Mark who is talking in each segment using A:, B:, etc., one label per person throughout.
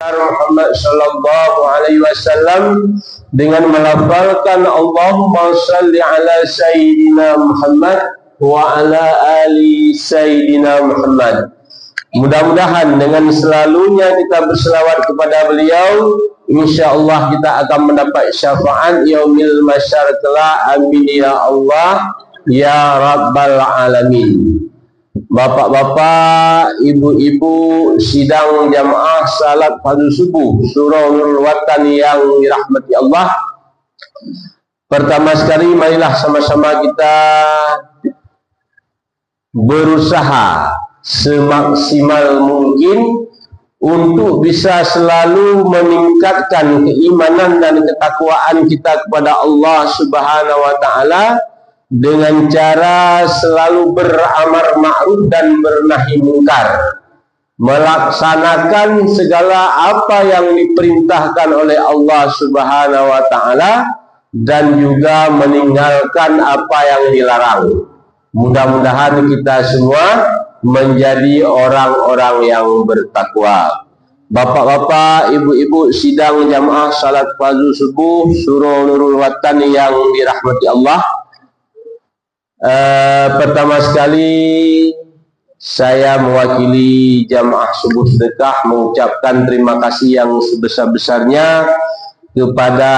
A: Muhammad sallallahu alaihi wasallam dengan melafalkan Allahumma shalli ala sayyidina Muhammad wa ala ali sayyidina Muhammad. Mudah-mudahan dengan selalunya kita berselawat kepada beliau, insyaallah kita akan mendapat syafaat yaumil masyar kelak. Amin ya Allah ya rabbal alamin. Bapak-bapak, ibu-ibu, sidang jamaah salat fardu subuh surah Nurul Watan yang dirahmati Allah. Pertama sekali marilah sama-sama kita berusaha semaksimal mungkin untuk bisa selalu meningkatkan keimanan dan ketakwaan kita kepada Allah Subhanahu wa taala dengan cara selalu beramar ma'ruf dan bernahi mungkar, melaksanakan segala apa yang diperintahkan oleh Allah Subhanahu wa taala dan juga meninggalkan apa yang dilarang. Mudah-mudahan kita semua menjadi orang-orang yang bertakwa. Bapak-bapak, ibu-ibu, sidang jamaah salat fardu subuh surah Nurul Watan yang dirahmati Allah. Pertama sekali saya mewakili jamaah subuh sedekah mengucapkan terima kasih yang sebesar-besarnya kepada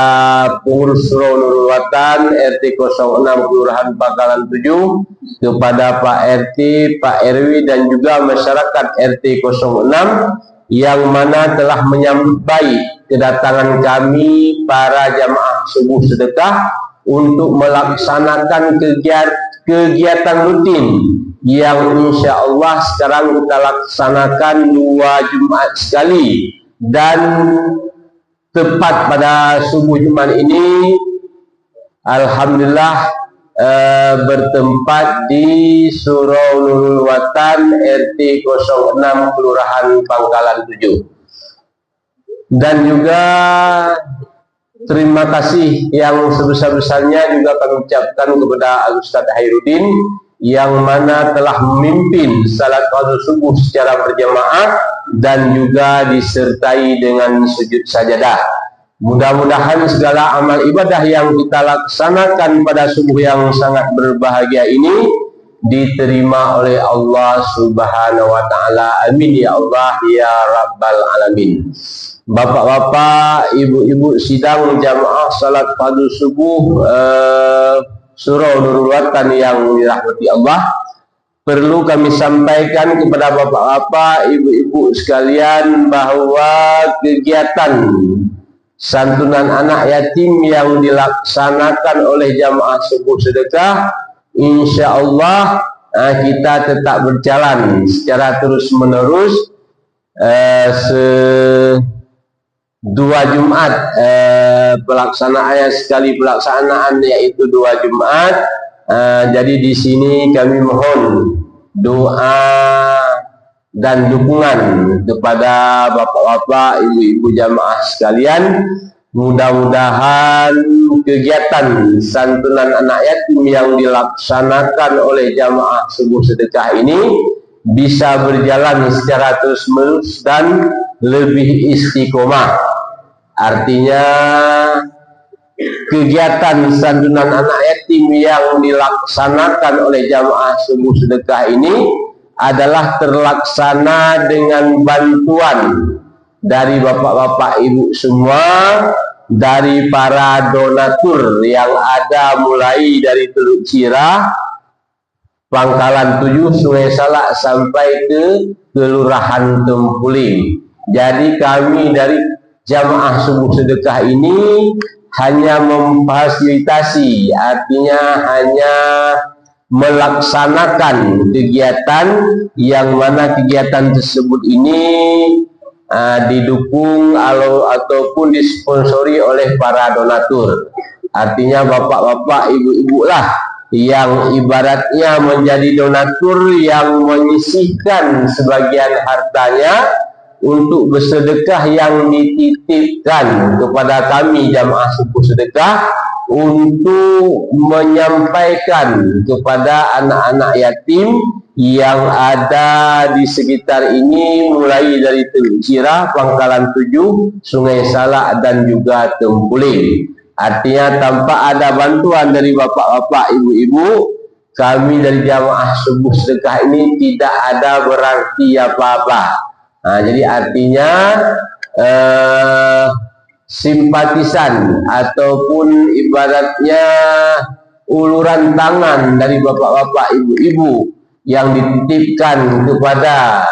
A: pengurus surah Nurul Watan RT 06 Kelurahan Pangkalan 7, kepada Pak RT, Pak RW dan juga masyarakat RT 06 yang mana telah menyambut baik kedatangan kami para jamaah subuh sedekah untuk melaksanakan kegiatan rutin yang insya Allah sekarang kita laksanakan 2 Jumat sekali, dan tepat pada subuh Jumat ini alhamdulillah bertempat di Surau Nurul Watan RT 06 Kelurahan Pangkalan 7. Dan juga terima kasih yang sebesar-besarnya juga kami ucapkan kepada Ustaz Hairudin yang mana telah memimpin salat fardu subuh secara berjamaah dan juga disertai dengan sujud sajadah. Mudah-mudahan segala amal ibadah yang kita laksanakan pada subuh yang sangat berbahagia ini diterima oleh Allah Subhanahu wa taala. Amin ya Allah ya rabbal alamin. Bapak-bapak, ibu-ibu, sidang jamaah salat fardu subuh surah Nurul Watan yang dirahmati Allah, perlu kami sampaikan kepada bapak-bapak, ibu-ibu sekalian bahwa kegiatan santunan anak yatim yang dilaksanakan oleh jamaah subuh sedekah insya Allah kita tetap berjalan secara terus-menerus 2 Jumat pelaksanaannya sekali pelaksanaan yaitu 2 Jumat. Jadi di sini kami mohon doa dan dukungan kepada bapak-bapak, ibu-ibu jamaah sekalian. Mudah-mudahan kegiatan santunan anak yatim yang dilaksanakan oleh jamaah subuh sedekah ini bisa berjalan secara terus-menerus dan lebih istiqomah. Artinya kegiatan santunan anak yatim yang dilaksanakan oleh jamaah subuh sedekah ini adalah terlaksana dengan bantuan dari bapak-bapak ibu semua, dari para donatur yang ada mulai dari Teluk Cira, Pangkalan 7, Sungai Salak sampai ke Kelurahan Tempuling. Jadi kami dari jamaah subuh sedekah ini hanya memfasilitasi, artinya hanya melaksanakan kegiatan yang mana kegiatan tersebut ini didukung ataupun disponsori oleh para donatur. Artinya bapak-bapak, ibu-ibu lah yang ibaratnya menjadi donatur yang menyisihkan sebagian hartanya untuk bersedekah yang dititipkan kepada kami jamaah subuh sedekah untuk menyampaikan kepada anak-anak yatim yang ada di sekitar ini, mulai dari Teluk Cirah, Pangkalan 7, Sungai Salak, dan juga Tempuling. Artinya tanpa ada bantuan dari bapak-bapak, ibu-ibu, kami dari jamaah subuh sedekah ini tidak ada berarti apa-apa. Nah, jadi artinya simpatisan ataupun ibaratnya uluran tangan dari bapak-bapak, ibu-ibu yang dititipkan kepada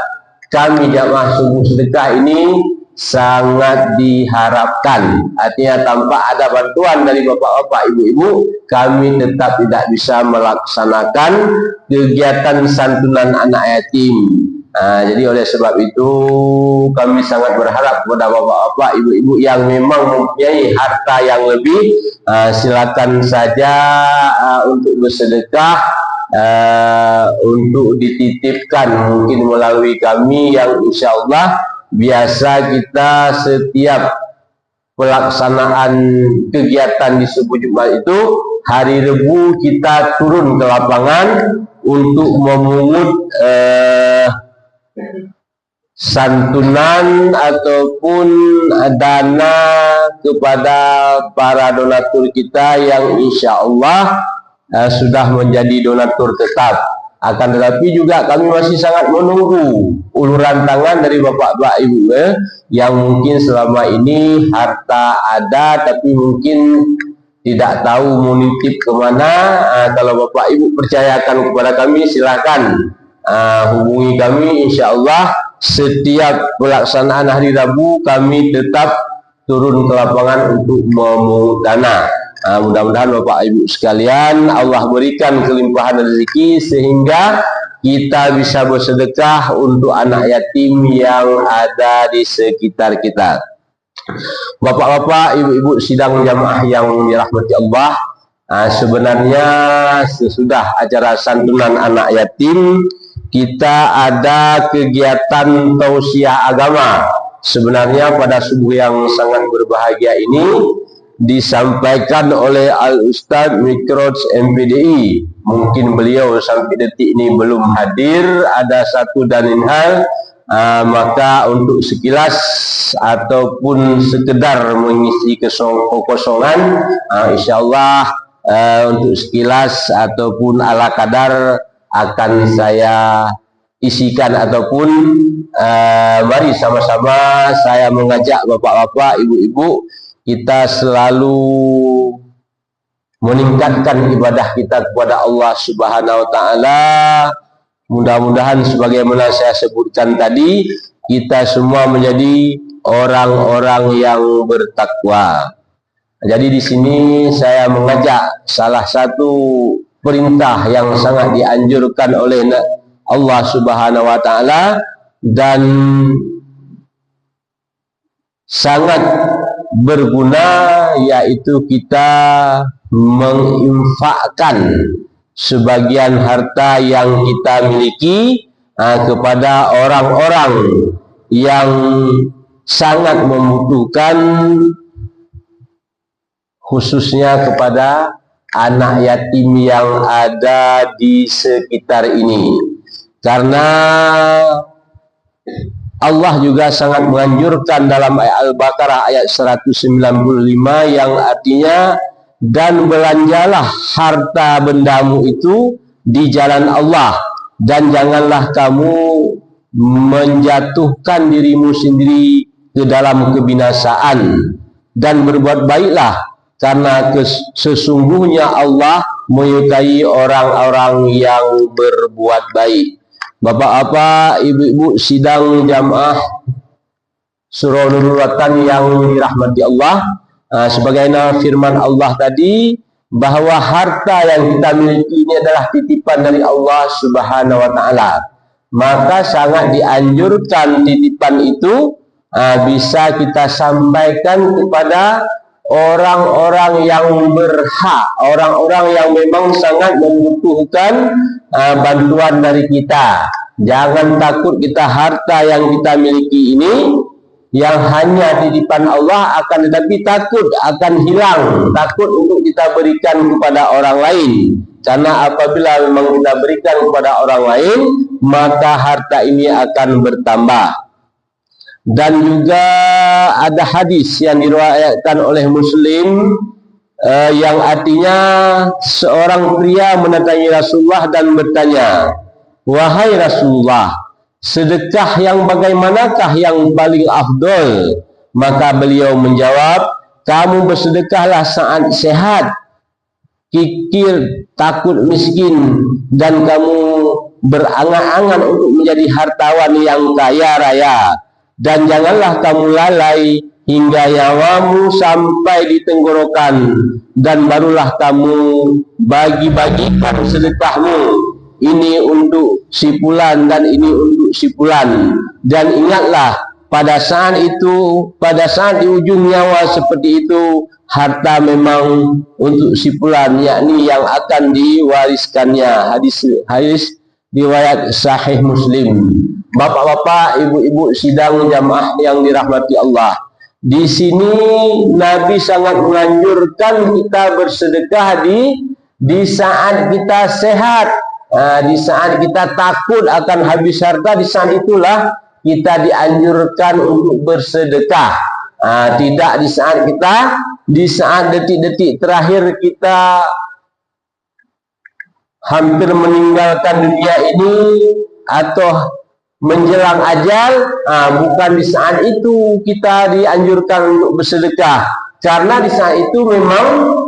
A: kami jamaah subuh sedekah ini sangat diharapkan. Artinya tanpa ada bantuan dari bapak-bapak, ibu-ibu, kami tetap tidak bisa melaksanakan kegiatan santunan anak yatim. Jadi oleh sebab itu kami sangat berharap kepada bapak-bapak, ibu-ibu yang memang mempunyai harta yang lebih, silakan saja untuk bersedekah, untuk dititipkan mungkin melalui kami, yang insya Allah biasa kita setiap pelaksanaan kegiatan di subuh Jumat itu hari Rebu kita turun ke lapangan untuk memungut santunan ataupun dana kepada para donatur kita yang insya Allah sudah menjadi donatur tetap. Akan tetapi juga kami masih sangat menunggu uluran tangan dari bapak-bapak, ibu yang mungkin selama ini harta ada tapi mungkin tidak tahu mau nitip kemana. Kalau bapak ibu percayakan kepada kami, silakan hubungi kami. Insya Allah setiap pelaksanaan hari Rabu kami tetap turun ke lapangan untuk memungut dana. Mudah-mudahan bapak ibu sekalian Allah berikan kelimpahan rezeki sehingga kita bisa bersedekah untuk anak yatim yang ada di sekitar kita. Bapak-bapak, ibu-ibu sidang jamaah yang dirahmati Allah, sebenarnya sesudah acara santunan anak yatim kita ada kegiatan tausiah agama. Sebenarnya pada subuh yang sangat berbahagia ini disampaikan oleh Al-Ustadz Mikroj MPDI. Mungkin beliau sampai detik ini belum hadir, ada satu dan lain hal, maka untuk sekilas ataupun sekedar mengisi kekosongan, insya-Allah untuk sekilas ataupun ala kadar akan saya isikan, ataupun mari sama-sama saya mengajak bapak-bapak, ibu-ibu, kita selalu meningkatkan ibadah kita kepada Allah Subhanahu wa taala. Mudah-mudahan sebagaimana saya sebutkan tadi, kita semua menjadi orang-orang yang bertakwa. Jadi di sini saya mengajak salah satu perintah yang sangat dianjurkan oleh Allah Subhanahu wa taala dan sangat berguna, yaitu kita menginfakkan sebagian harta yang kita miliki kepada orang-orang yang sangat membutuhkan, khususnya kepada anak yatim yang ada di sekitar ini. Karena Allah juga sangat menganjurkan dalam ayat Al-Baqarah ayat 195 yang artinya, dan belanjalah harta bendamu itu di jalan Allah, dan janganlah kamu menjatuhkan dirimu sendiri ke dalam kebinasaan, dan berbuat baiklah karena sesungguhnya Allah menyukai orang-orang yang berbuat baik. Bapak-bapak, ibu-ibu sidang jamaah Surah Nurul Watan yang dirahmati Allah, sebagaimana firman Allah tadi, bahwa harta yang kita miliki ini adalah titipan dari Allah Subhanahu wa taala. Maka sangat dianjurkan titipan itu bisa kita sampaikan kepada orang-orang yang berhak, orang-orang yang memang sangat membutuhkan bantuan dari kita. Jangan takut kita harta yang kita miliki ini yang hanya titipan Allah, akan tetapi takut akan hilang, takut untuk kita berikan kepada orang lain. Karena apabila memang kita berikan kepada orang lain, maka harta ini akan bertambah. Dan juga ada hadis yang diriwayatkan oleh Muslim yang artinya seorang pria mendatangi Rasulullah dan bertanya, "Wahai Rasulullah, sedekah yang bagaimanakah yang paling afdol?" Maka beliau menjawab, "Kamu bersedekahlah saat sehat, kikir, takut miskin, dan kamu berangan-angan untuk menjadi hartawan yang kaya raya. Dan janganlah kamu lalai hingga nyawamu sampai di tenggorokan, dan barulah kamu bagi-bagikan sedekahmu. Ini untuk si fulan dan ini untuk si fulan. Dan ingatlah, pada saat di ujung nyawa seperti itu, harta memang untuk si fulan, yakni yang akan diwariskannya." Hadis riwayat Sahih Muslim. Bapak-bapak, ibu-ibu sidang jamaah yang dirahmati Allah, di sini Nabi sangat menganjurkan kita bersedekah di saat kita sehat, di saat kita takut akan habis harta. Di saat itulah kita dianjurkan untuk bersedekah, tidak di saat detik-detik terakhir kita hampir meninggalkan dunia ini atau menjelang ajal. Bukan di saat itu kita dianjurkan untuk bersedekah, karena di saat itu memang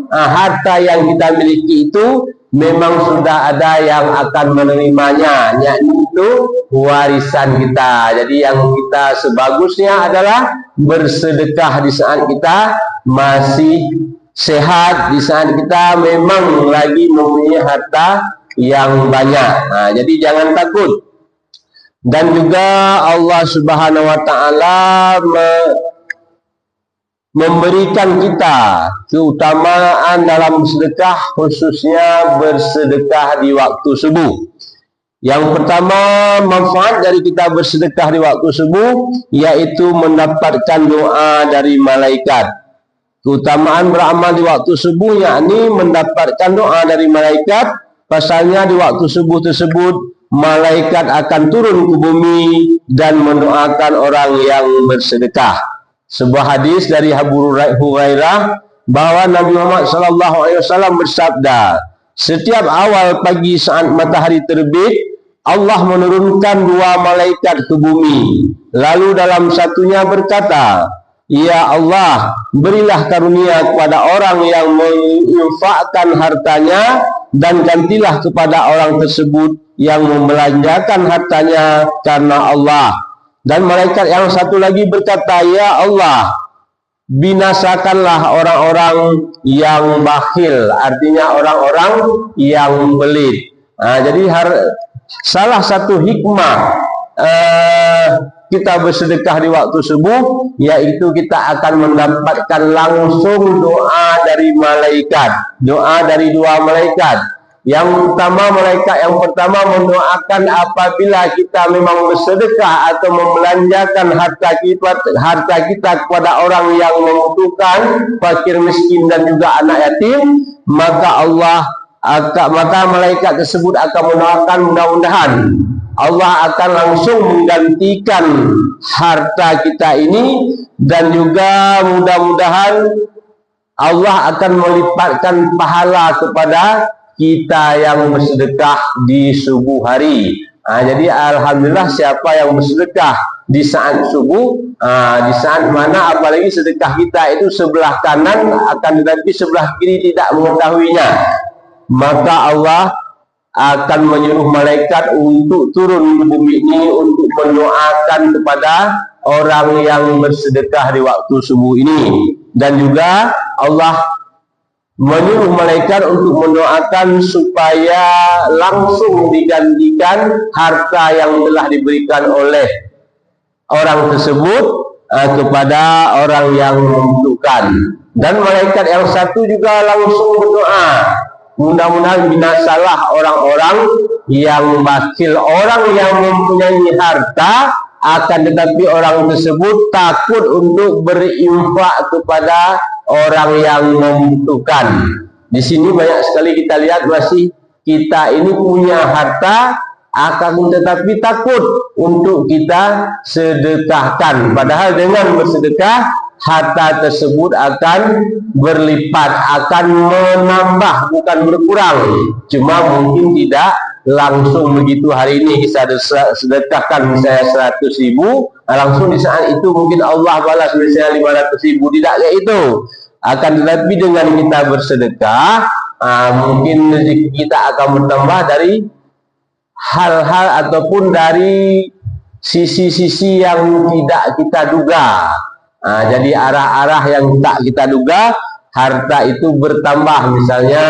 A: harta yang kita miliki itu memang sudah ada yang akan menerimanya, yakni itu warisan kita. Jadi yang kita sebagusnya adalah bersedekah di saat kita masih sehat, di saat kita memang lagi mempunyai harta yang banyak. Jadi jangan takut. Dan juga Allah Subhanahu wa taala memberikan kita keutamaan dalam sedekah, khususnya bersedekah di waktu subuh. Yang pertama, manfaat dari kita bersedekah di waktu subuh yaitu mendapatkan doa dari malaikat. Keutamaan beramal di waktu subuh yakni mendapatkan doa dari malaikat. Pasalnya di waktu subuh tersebut malaikat akan turun ke bumi dan mendoakan orang yang bersedekah. Sebuah hadis dari Abu Hurairah bahwa Nabi Muhammad SAW bersabda, "Setiap awal pagi saat matahari terbit, Allah menurunkan 2 malaikat ke bumi. Lalu dalam satunya berkata, 'Ya Allah, berilah karunia kepada orang yang menginfakkan hartanya, dan gantilah kepada orang tersebut yang membelanjakan hartanya karena Allah.' Dan malaikat yang satu lagi berkata, 'Ya Allah, binasakanlah orang-orang yang bakhil,' artinya orang-orang yang pelit. Jadi salah satu hikmah kita bersedekah di waktu subuh yaitu kita akan mendapatkan langsung doa dari malaikat, doa dari 2 malaikat. Yang pertama mendoakan apabila kita memang bersedekah atau membelanjakan harta kita kepada orang yang membutuhkan, fakir miskin dan juga anak yatim, maka malaikat tersebut akan mendoakan, mudah-mudahan Allah akan langsung menggantikan harta kita ini, dan juga mudah-mudahan Allah akan melipatkan pahala kepada kita yang bersedekah di subuh hari. Jadi alhamdulillah siapa yang bersedekah di saat subuh, di saat mana apalagi sedekah kita itu sebelah kanan, akan tetapi sebelah kiri tidak mengetahuinya, maka Allah akan menyuruh malaikat untuk turun ke bumi ini untuk mendoakan kepada orang yang bersedekah di waktu subuh ini. Dan juga Allah menyuruh malaikat untuk mendoakan supaya langsung digantikan harta yang telah diberikan oleh orang tersebut kepada orang yang membutuhkan. Dan malaikat yang satu juga langsung berdoa, mudah-mudahan binasalah orang-orang yang bakhil, orang yang mempunyai harta akan tetapi orang tersebut takut untuk berinfak kepada orang yang membutuhkan. Di sini banyak sekali kita lihat masih kita ini punya harta, akan tetapi takut untuk kita sedekahkan. Padahal dengan bersedekah, harta tersebut akan berlipat, akan menambah, bukan berkurang. Cuma mungkin tidak langsung begitu. Hari ini kita sedekahkan misalnya 100.000, langsung di saat itu mungkin Allah balas misalnya 500.000. Tidak kayak itu. Akan tetapi dengan kita bersedekah, mungkin rezeki kita akan bertambah dari hal-hal ataupun dari sisi-sisi yang tidak kita duga. Jadi arah-arah yang tak kita duga, harta itu bertambah. Misalnya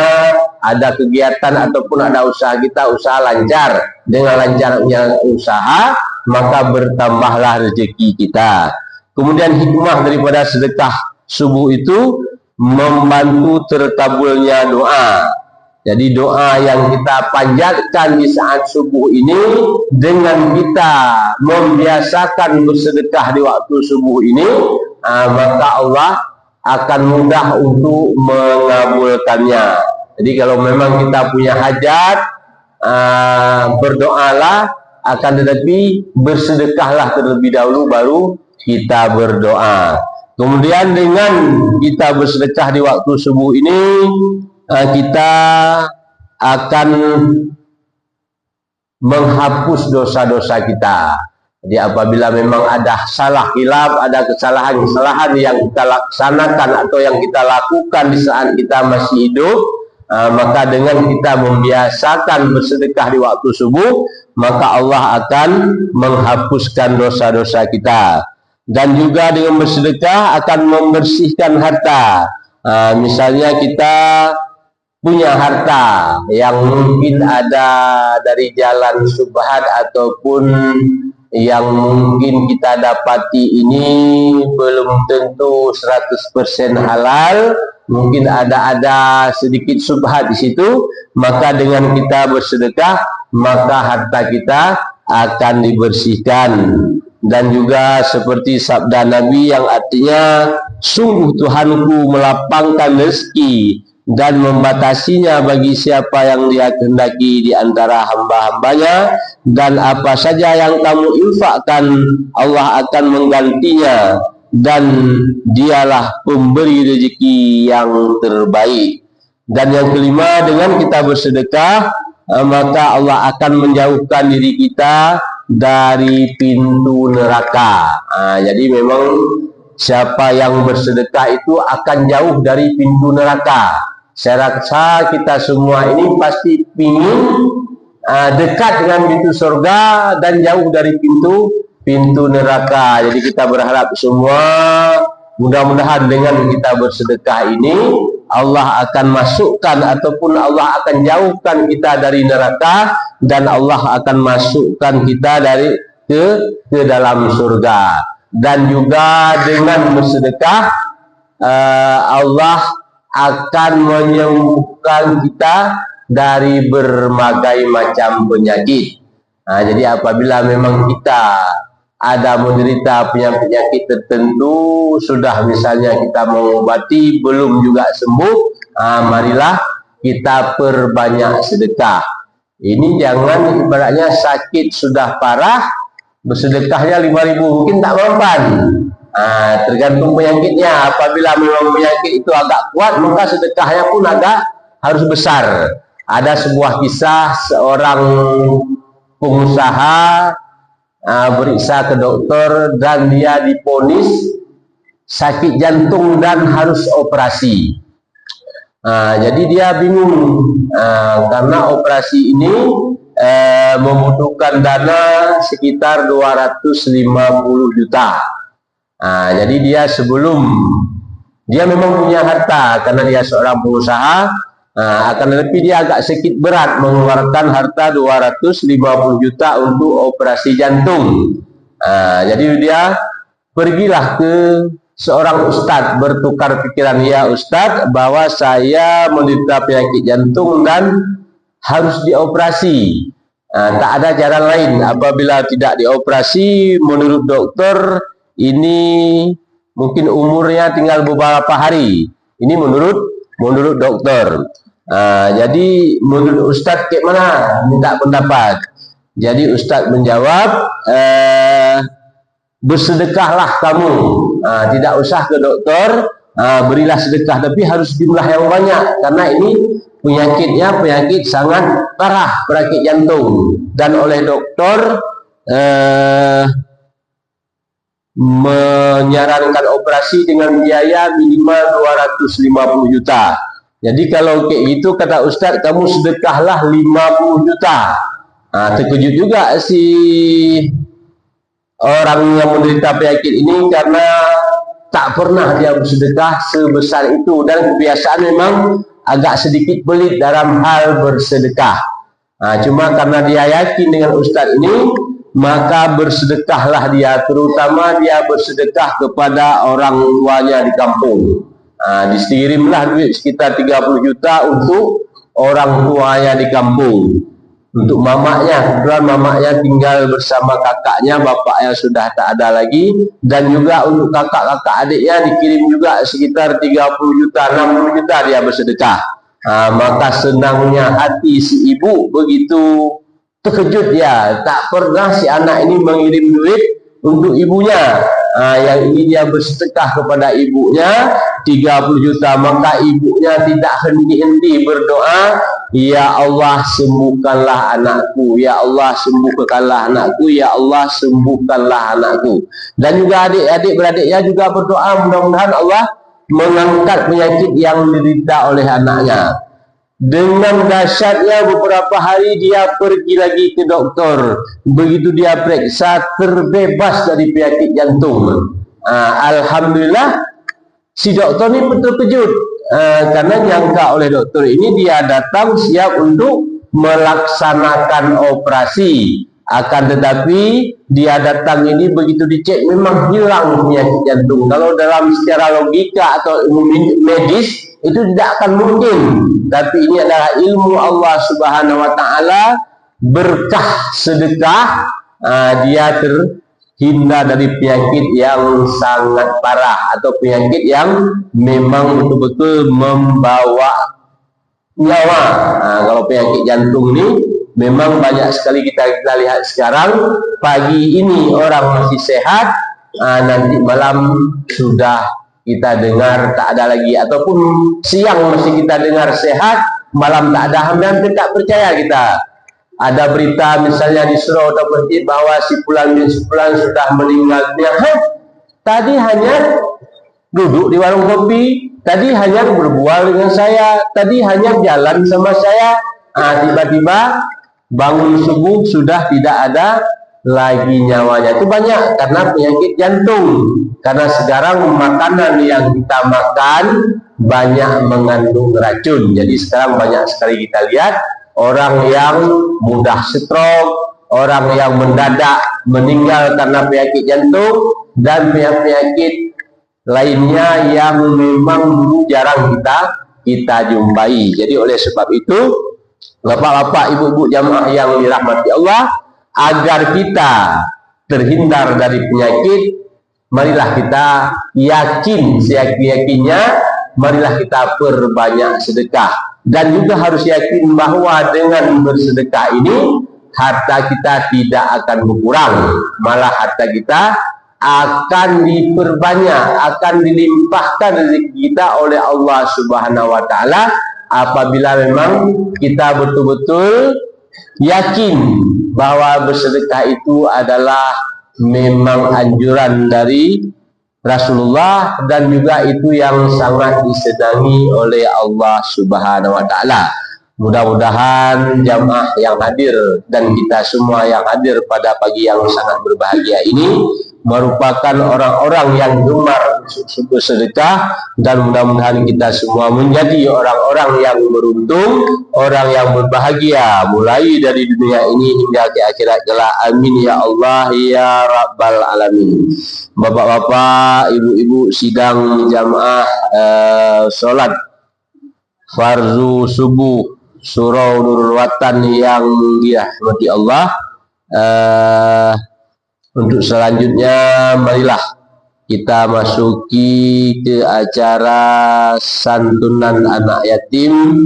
A: ada kegiatan ataupun ada usaha kita, usaha lancar. Dengan lancarnya usaha, maka bertambahlah rezeki kita. Kemudian hikmah daripada sedekah subuh itu membantu terkabulnya doa. Jadi doa yang kita panjatkan di saat subuh ini, dengan kita membiasakan bersedekah di waktu subuh ini, maka Allah akan mudah untuk mengabulkannya. Jadi kalau memang kita punya hajat, berdoalah, akan tetapi bersedekahlah terlebih dahulu baru kita berdoa. Kemudian dengan kita bersedekah di waktu subuh ini, kita akan menghapus dosa-dosa kita. Jadi apabila memang ada salah hilaf, ada kesalahan-kesalahan yang kita laksanakan atau yang kita lakukan di saat kita masih hidup, maka dengan kita membiasakan bersedekah di waktu subuh, maka Allah akan menghapuskan dosa-dosa kita. Dan juga dengan bersedekah akan membersihkan harta. Misalnya kita punya harta yang mungkin ada dari jalan syubhat ataupun yang mungkin kita dapati ini belum tentu 100% halal, mungkin ada sedikit syubhat di situ, maka dengan kita bersedekah, maka harta kita akan dibersihkan. Dan juga seperti sabda Nabi yang artinya, sungguh Tuhanku melapangkan rezeki dan membatasinya bagi siapa yang Dia kehendaki di antara hamba-hambanya, dan apa saja yang kamu infakkan Allah akan menggantinya, dan Dialah pemberi rezeki yang terbaik. Dan yang kelima, dengan kita bersedekah, maka Allah akan menjauhkan diri kita dari pintu neraka. Jadi memang siapa yang bersedekah itu akan jauh dari pintu neraka. Saya rasa kita semua ini pasti ingin dekat dengan pintu surga dan jauh dari pintu neraka. Jadi kita berharap semua, mudah-mudahan dengan kita bersedekah ini, Allah akan masukkan ataupun Allah akan jauhkan kita dari neraka, dan Allah akan masukkan kita ke dalam surga. Dan juga dengan bersedekah, Allah akan menyembuhkan kita dari berbagai macam penyakit. Jadi apabila memang kita ada menderita penyakit tertentu, sudah misalnya kita mengobati belum juga sembuh, marilah kita perbanyak sedekah. Ini jangan ibaratnya sakit sudah parah, bersedekahnya 5.000 mungkin tak mempan. Tergantung penyakitnya. Apabila memang penyakit itu agak kuat, maka sedekahnya pun agak harus besar. Ada sebuah kisah seorang pengusaha beriksa ke dokter dan dia diponis sakit jantung dan harus operasi. Jadi dia bingung karena operasi ini membutuhkan dana sekitar 250 juta. Jadi dia sebelum dia memang punya harta karena dia seorang pengusaha, akan tetapi dia agak sedikit berat mengeluarkan harta 250 juta untuk operasi jantung. Jadi dia pergilah ke seorang ustadz, bertukar pikiran, ya ustadz, bahwa saya menderita penyakit jantung dan harus dioperasi. Tak ada cara lain. Apabila tidak dioperasi, menurut dokter ini mungkin umurnya tinggal beberapa hari. Ini menurut dokter. Jadi menurut Ustadz kayak mana? Minta pendapat. Jadi Ustadz menjawab, bersedekahlah kamu, tidak usah ke dokter, berilah sedekah, tapi harus jumlah yang banyak, karena ini penyakitnya penyakit sangat parah, penyakit jantung, dan oleh dokter menyarankan operasi dengan biaya minimal 250 juta. Jadi kalau kayak gitu kata Ustadz, kamu sedekahlah 50 juta. Terkejut juga si orang yang menderita penyakit ini, karena tak pernah dia bersedekah sebesar itu, dan kebiasaan memang agak sedikit pelit dalam hal bersedekah. Cuma karena dia yakin dengan Ustadz ini, maka bersedekahlah dia, terutama dia bersedekah kepada orang tuanya di kampung. Dikirimlah duit sekitar 30 juta untuk orang tuanya di kampung. Untuk mamaknya, kebetulan mamaknya tinggal bersama kakaknya, bapaknya sudah tak ada lagi, dan juga untuk kakak-kakak adiknya dikirim juga sekitar 30 juta, 60 juta dia bersedekah. Maka senangnya hati si ibu, begitu terkejut dia, tak pernah si anak ini mengirim duit untuk ibunya. Yang ini dia bersedekah kepada ibunya 30 juta, maka ibunya tidak henti-henti berdoa, ya Allah sembuhkanlah anakku, ya Allah sembuhkanlah anakku, ya Allah sembuhkanlah anakku. Dan juga adik-adik beradiknya juga berdoa, mudah-mudahan Allah mengangkat penyakit yang diderita oleh anaknya. Dengan dahsyatnya beberapa hari dia pergi lagi ke dokter. Begitu dia periksa, terbebas dari penyakit jantung. Alhamdulillah, si dokter ini terkejut, karena nyangka oleh dokter ini dia datang siap untuk melaksanakan operasi. Akan tetapi dia datang ini begitu dicek memang hilang penyakit jantung. Kalau dalam secara logika atau ilmu medis itu tidak akan mungkin, tapi ini adalah ilmu Allah Subhanahu wa Ta'ala, berkah sedekah, dia terhindar dari penyakit yang sangat parah atau penyakit yang memang betul-betul membawa nyawa. Kalau penyakit jantung ini memang banyak sekali kita lihat sekarang. Pagi ini orang masih sehat, nanti malam sudah kita dengar tak ada lagi, ataupun siang masih kita dengar sehat, malam tak ada. Hampir tak percaya kita. Ada berita misalnya di surau atau masjid bahwa si fulan bin fulan sudah meninggal dunia. Tadi hanya duduk di warung kopi, tadi hanya berbual dengan saya, tadi hanya jalan sama saya. Tiba-tiba bangun subuh sudah tidak ada lagi nyawanya. Itu banyak karena penyakit jantung, karena sekarang makanan yang kita makan banyak mengandung racun. Jadi sekarang banyak sekali kita lihat orang yang mudah stroke, orang yang mendadak meninggal karena penyakit jantung, dan penyakit lainnya yang memang dulu jarang kita jumpai. Jadi oleh sebab itu, bapak-bapak, ibu-ibu jamaah yang dirahmati Allah, agar kita terhindar dari penyakit, marilah kita yakin seyakin-yakinnya, marilah kita perbanyak sedekah. Dan juga harus yakin bahwa dengan bersedekah ini harta kita tidak akan berkurang, malah harta kita akan diperbanyak, akan dilimpahkan rezeki kita oleh Allah Subhanahu wa Ta'ala, apabila memang kita betul-betul yakin bahwa bersedekah itu adalah memang anjuran dari Rasulullah, dan juga itu yang sangat disenangi oleh Allah Subhanahu wa Ta'ala. Mudah-mudahan jamaah yang hadir dan kita semua yang hadir pada pagi yang sangat berbahagia ini merupakan orang-orang yang gemar bersedekah, dan mudah-mudahan kita semua menjadi orang-orang yang beruntung, orang yang berbahagia mulai dari dunia ini hingga ke akhirat kelak. Amin ya Allah ya Rabbal Alamin. Bapak-bapak, ibu-ibu, sidang jamaah sholat farzu subuh surau Nurul Watan yang dirahmati Allah. Untuk selanjutnya, marilah kita masuki ke acara santunan anak yatim